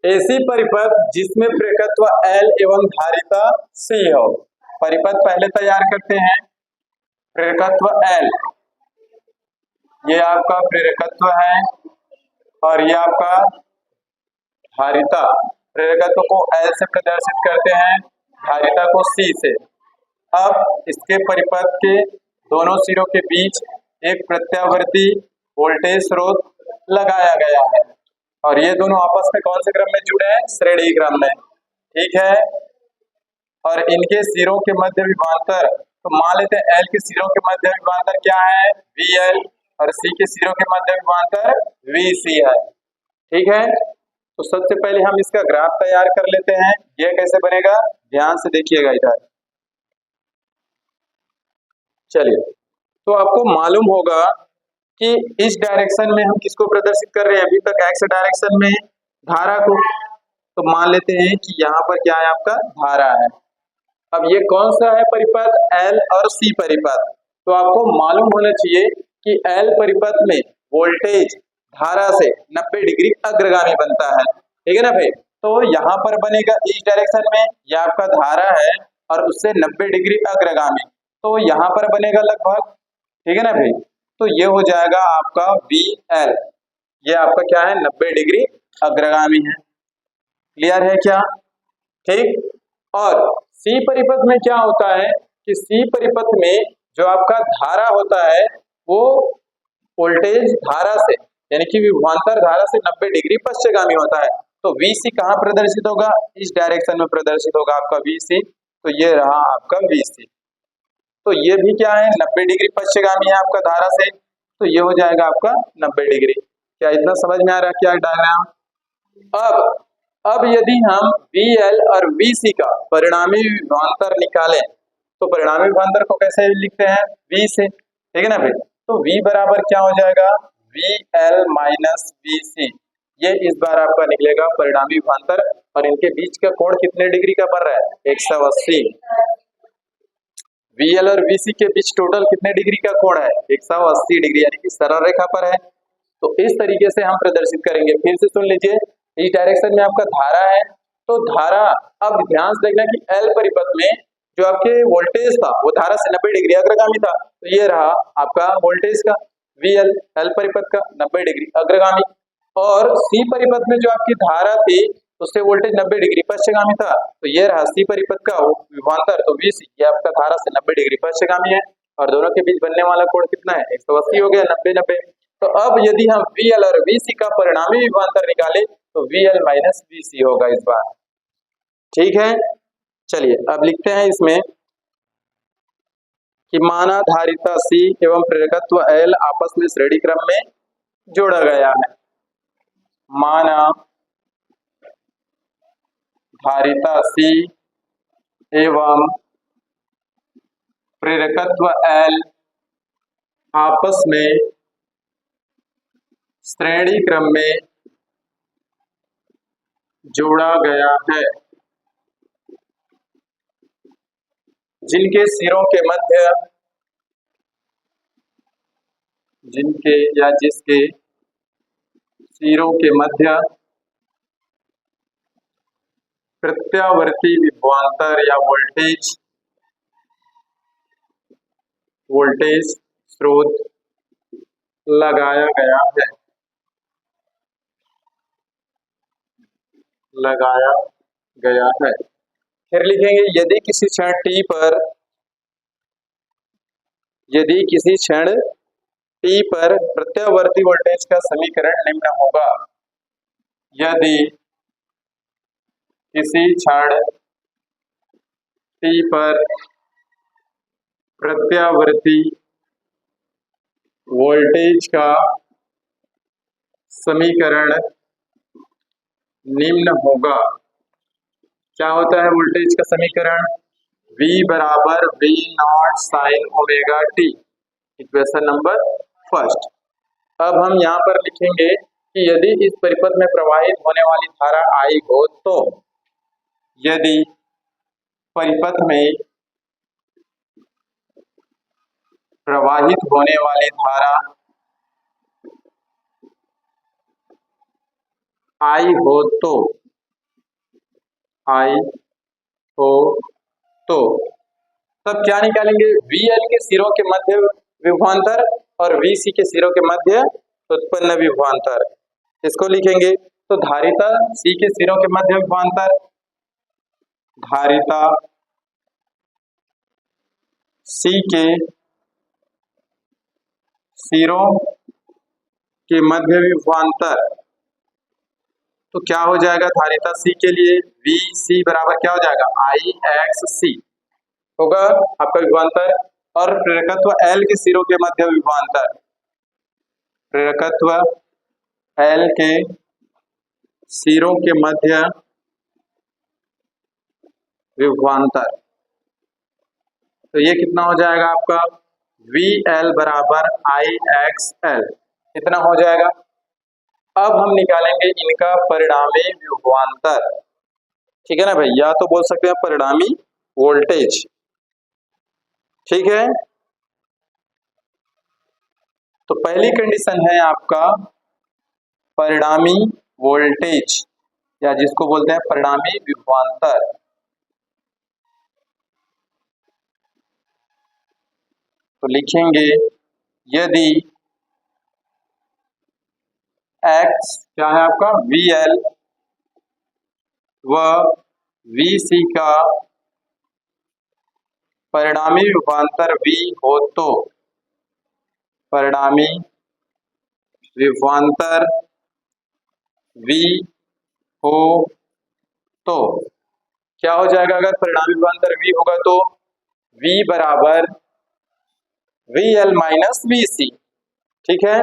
ऐसी परिपथ जिसमें प्रेरकत्व L एवं धारिता C हो। परिपथ पहले तैयार करते हैं। प्रेरकत्व L, ये आपका प्रेरकत्व है और ये आपका धारिता। प्रेरकत्व को L से प्रदर्शित करते हैं, धारिता को C से। अब इसके परिपथ के दोनों सिरों के बीच एक प्रत्यावर्ती वोल्टेज स्रोत लगाया गया है और ये दोनों आपस में कौन से क्रम में जुड़े हैं? श्रेणी क्रम में। ठीक है। और इनके सिरों के मध्य विभवांतर, तो मान लेते हैं L के सिरों के मध्य विभवांतर क्या है? VL, और C के सिरों के मध्य विभवांतर VC है। ठीक है। तो सबसे पहले हम इसका ग्राफ तैयार कर लेते हैं। यह कैसे बनेगा, ध्यान से देखिएगा इधर। चलिए, तो आपको मालूम होगा कि इस डायरेक्शन में हम किसको प्रदर्शित कर रहे हैं? अभी तक एक्स डायरेक्शन में धारा को। तो मान लेते हैं कि यहाँ पर क्या है? आपका धारा है। अब ये कौन सा है परिपथ? L और C परिपथ। तो आपको मालूम होना चाहिए कि L परिपथ में वोल्टेज धारा से 90 डिग्री अग्रगामी बनता है। ठीक है ना भाई? तो यहाँ पर बनेगा इस डायरेक्शन में, यह आपका धारा है और उससे 90 डिग्री अग्रगामी, तो यहाँ पर बनेगा लगभग। ठीक है ना भाई? तो ये हो जाएगा आपका VL, ये आपका क्या है? 90 डिग्री अग्रगामी है। क्लियर है क्या? ठीक। और C परिपथ में क्या होता है कि C परिपथ में जो आपका धारा होता है वो वोल्टेज धारा से, यानी कि विभवांतर धारा से 90 डिग्री पश्चगामी होता है। तो VC कहाँ प्रदर्शित होगा? इस डायरेक्शन में प्रदर्शित होगा आपका VC। तो ये रहा आपका VC। तो ये भी क्या है? 90 डिग्री पश्चगामी है आपका धारा से, तो ये हो जाएगा आपका 90 डिग्री। क्या इतना समझ में आ रहा है क्या डायग्राम? अब यदि हम VL और VC का परिणामी विभवांतर निकालें तो परिणामी विभवांतर को कैसे लिखते हैं? V से। ठीक है ना भाई? तो V बराबर क्या हो जाएगा? VL minus VC। ये इस बार आपका निकलेगा परिणामी विभवांतर, और इनके बीच का कोण कितने डिग्री का बन रहा है? 180। VL और VC के बीच टोटल कितने डिग्री का कोण है? 180 डिग्री, यानी कि सरल रेखा पर है। तो इस तरीके से हम प्रदर्शित करेंगे। फिर से सुन लीजिए, इस डायरेक्शन में आपका धारा है, तो धारा, अब ध्यान से देखना कि L परिपथ में जो आपके वोल्टेज था वो धारा से 90 डिग्री अग्रगामी था। तो ये रहा आपका वोल्टेज का VL, L परिपथ का 90 डिग्री अग्रगामी। और C परिपथ में जो आपकी धारा थी उससे वोल्टेज 90 डिग्री पश्चगामी था। तो ये रहा C परिपथ का विभवांतर, तो VC, ये आपका धारा से 90 डिग्री पश्चगामी है। और दोनों के बीच बनने वाला कोण कितना है? 180 हो गया, 90-90। तो अब यदि हम VL और VC का परिणामी विभवांतर निकाले तो VL माइनस VC होगा इस बार। ठीक है। चलिए अब लिखते हैं इसमें कि माना धारिता C एवं प्रेरकत्व L आपस में श्रेणी क्रम में जोड़ा गया है। माना धारिता C एवं प्रेरकत्व L आपस में श्रेणी क्रम में जोड़ा गया है, जिनके सिरों के मध्य, जिनके या जिसके सिरों के मध्य प्रत्यावर्ती विभवांतर या वोल्टेज स्रोत लगाया गया है, लगाया गया है। फिर लिखेंगे यदि किसी क्षण t पर, यदि किसी क्षण t पर प्रत्यावर्ती वोल्टेज का समीकरण निम्न होगा। यदि किसी क्षण t पर प्रत्यावर्ती वोल्टेज का समीकरण निम्न होगा। क्या होता है वोल्टेज का समीकरण? V बराबर V not sine omega t, equation number first. अब हम यहाँ पर लिखेंगे कि यदि इस परिपथ में प्रवाहित होने वाली धारा I हो, तो यदि परिपथ में प्रवाहित होने वाली धारा I हो तो आई हो तो तब क्या निकालेंगे? VL के सिरों के मध्य विभवांतर और VC के सिरों के मध्य उत्पन्न विभवांतर, इसको लिखेंगे। तो धारिता C के सिरों के मध्य विभवांतर, धारिता C के सिरों के मध्य विभवांतर, तो क्या हो जाएगा? धारिता C के लिए VC बराबर क्या हो जाएगा? IXC होगा आपका विभवांतर। और प्रेरकत्व L के सिरों के मध्य विभवांतर, प्रेरकत्व L के सिरों के मध्य विभवांतर, तो ये कितना हो जाएगा आपका? VL बराबर IXL, इतना हो जाएगा। अब हम निकालेंगे इनका परिणामी विभवांतर, ठीक है ना भाई, या तो बोल सकते हैं परिणामी वोल्टेज, ठीक है। तो पहली कंडीशन है आपका परिणामी वोल्टेज, या जिसको बोलते हैं परिणामी विभवांतर। तो लिखेंगे यदि X क्या है आपका? VL व VC का परिणामी विभवांतर V हो तो, परिणामी विभवांतर V हो तो क्या हो जाएगा? अगर परिणामी विभवांतर V होगा तो V बराबर VL माइनस VC, ठीक है।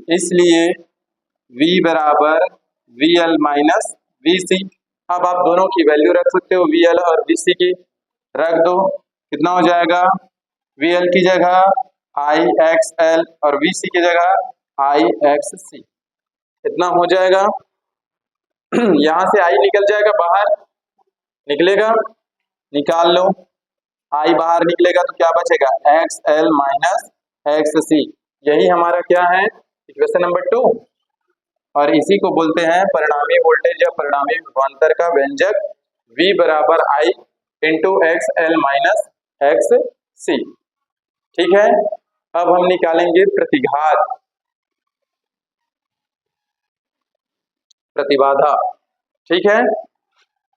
इसलिए V बराबर VL माइनस VC। अब आप दोनों की वैल्यू रख सकते हो, VL और VC की रख दो, कितना हो जाएगा? VL की जगह IXL और VC की जगह IXC, इतना हो जाएगा। यहां से I निकल जाएगा बाहर, निकलेगा, निकाल लो। I बाहर निकलेगा तो क्या बचेगा? XL माइनस XC, यही हमारा क्या है? Equation number 2। और इसी को बोलते हैं परिणामी वोल्टेज या परिणामी विभवांतर का व्यंजक V बराबर I into XL minus XC, ठीक है। अब हम निकालेंगे प्रतिघात, प्रतिबाधा, ठीक है।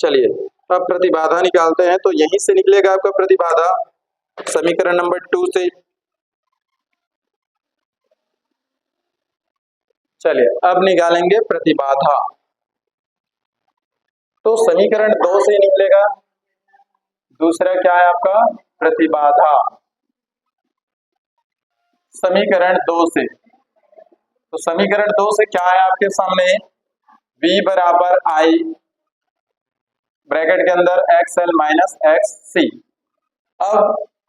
चलिए अब प्रतिबाधा निकालते हैं। तो यहीं से निकलेगा आपका प्रतिबाधा, समीकरण नंबर 2 से। चलिए अब निकालेंगे प्रतिबाधा। तो समीकरण 2 से निकलेगा, दूसरा क्या है आपका? प्रतिबाधा, समीकरण 2 से। तो समीकरण 2 से क्या है आपके सामने? V बराबर I ब्रैकेट के अंदर XL माइनस XC। अब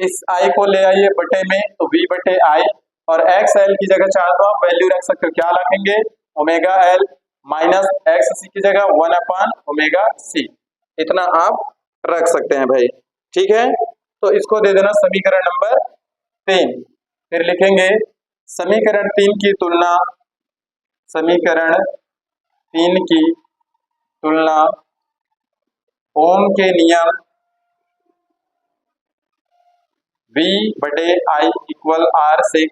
इस I को ले आइए बटे में, तो V बटे I, और XL की जगह चाहे तो आप वैल्यू रख सकते हो, क्या रखेंगे? ओमेगा L माइनस XC की जगह 1 अपान ओमेगा C, इतना आप रख सकते हैं भाई, ठीक है। तो इसको दे देना समीकरण नंबर 3। फिर लिखेंगे समीकरण 3 की तुलना, समीकरण 3 की तुलना ओम के नियम V बटे I इक्वल R से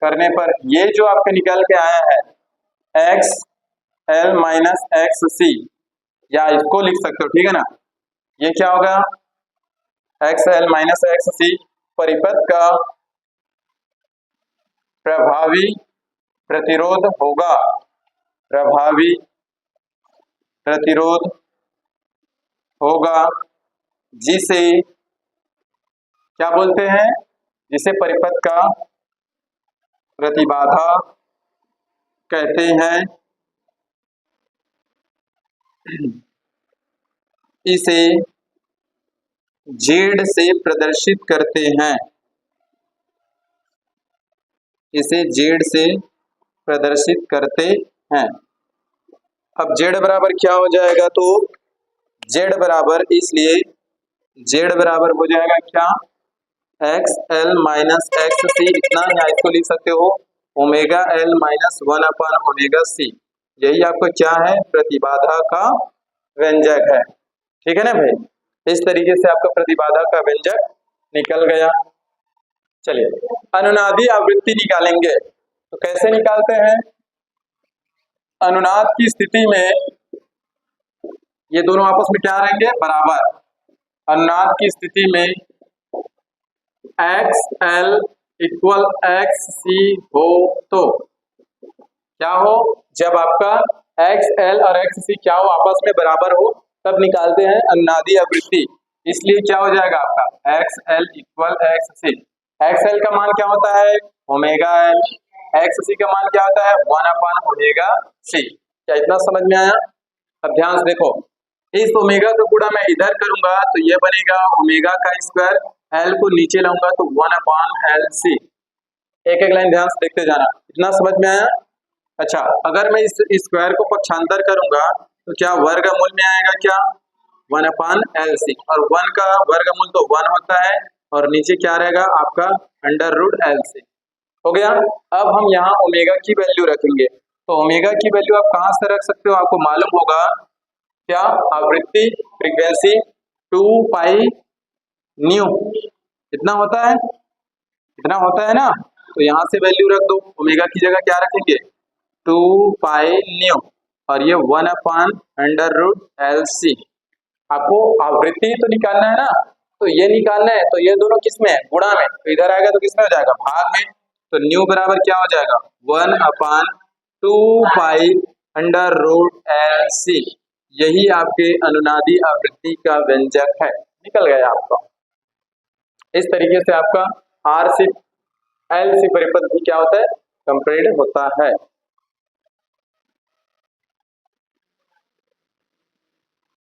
करने पर ये जो आपके निकल के आया है X L माइनस XC, या इसको लिख सकते हो, ठीक है ना। ये क्या होगा? XL माइनस XC परिपथ का प्रभावी प्रतिरोध होगा, प्रभावी प्रतिरोध होगा, जिसे क्या बोलते हैं? जिसे परिपथ का प्रतिबाधा कहते हैं। इसे Z से प्रदर्शित करते हैं, इसे Z से प्रदर्शित करते हैं। अब Z बराबर क्या हो जाएगा? तो Z बराबर, इसलिए Z बराबर हो जाएगा क्या? XL माइनस XC, इतना, या इसको लिख सकते हो omega L minus 1 upon omega C, यही आपका क्या है, प्रतिबाधा का व्यंजक है। ठीक है ना भाई, इस तरीके से आपका प्रतिबाधा का व्यंजक निकल गया। चलिए अनुनादी आवृत्ति निकालेंगे, तो कैसे निकालते हैं? अनुनाद की स्थिति में ये दोनों आपस में क्या रहेंगे, बराबर। अनुनाद की स्थिति में XL इक्वल XC हो तो क्या हो, जब आपका XL और XC क्या हो, आपस में बराबर हो, तब निकालते हैं अनुनादी आवृत्ति। इसलिए क्या हो जाएगा आपका XL इक्वल XC। XL का मान क्या होता है, ओमेगा L। XC का मान क्या होता है, 1/ओमेगा C। क्या इतना समझ में आया? अब ध्यान से देखो, इस ओमेगा को गुणा मैं इधर करूंगा तो ये बनेगा ओमेगा का स्क्वायर, L को नीचे लाऊंगा तो 1/LC। एक एक लाइन ध्यान से देखते जाना। इतना समझ में आया? अच्छा, अगर मैं इस स्क्वायर को पक्षांतर करूंगा तो क्या वर्गमूल में आएगा, क्या 1/LC, और 1 का वर्गमूल तो 1 होता है, और नीचे क्या रहेगा आपका √LC। हो गया। अब हम यहाँ ओमेगा की वैल्यू रखेंगे, तो ओमेगा की वैल्यू आप कहाँ से रख सकते हो, आपको मालूम होगा क्या, आवृत्ति फ्रीक्वेंसी 2 पाई न्यू इतना होता है, इतना होता है ना, तो यहाँ से वैल्यू रख दो। ओमेगा की जगह क्या रखेंगे, 2 पाई न्यू, और ये 1/√LC। आपको आवृत्ति तो निकालना है ना, तो ये निकालना है, तो ये दोनों किस में है, गुणा में, तो इधर आएगा तो किस में हो जाएगा, भाग में। तो न्यू बराबर क्या हो जाएगा, 1/2 पाई√LC। यही आपके अनुनादी आवृत्ति का व्यंजक है, निकल गया आपका। इस तरीके से आपका RC LC परिपथ भी क्या होता है, कंप्रेस्ड होता है।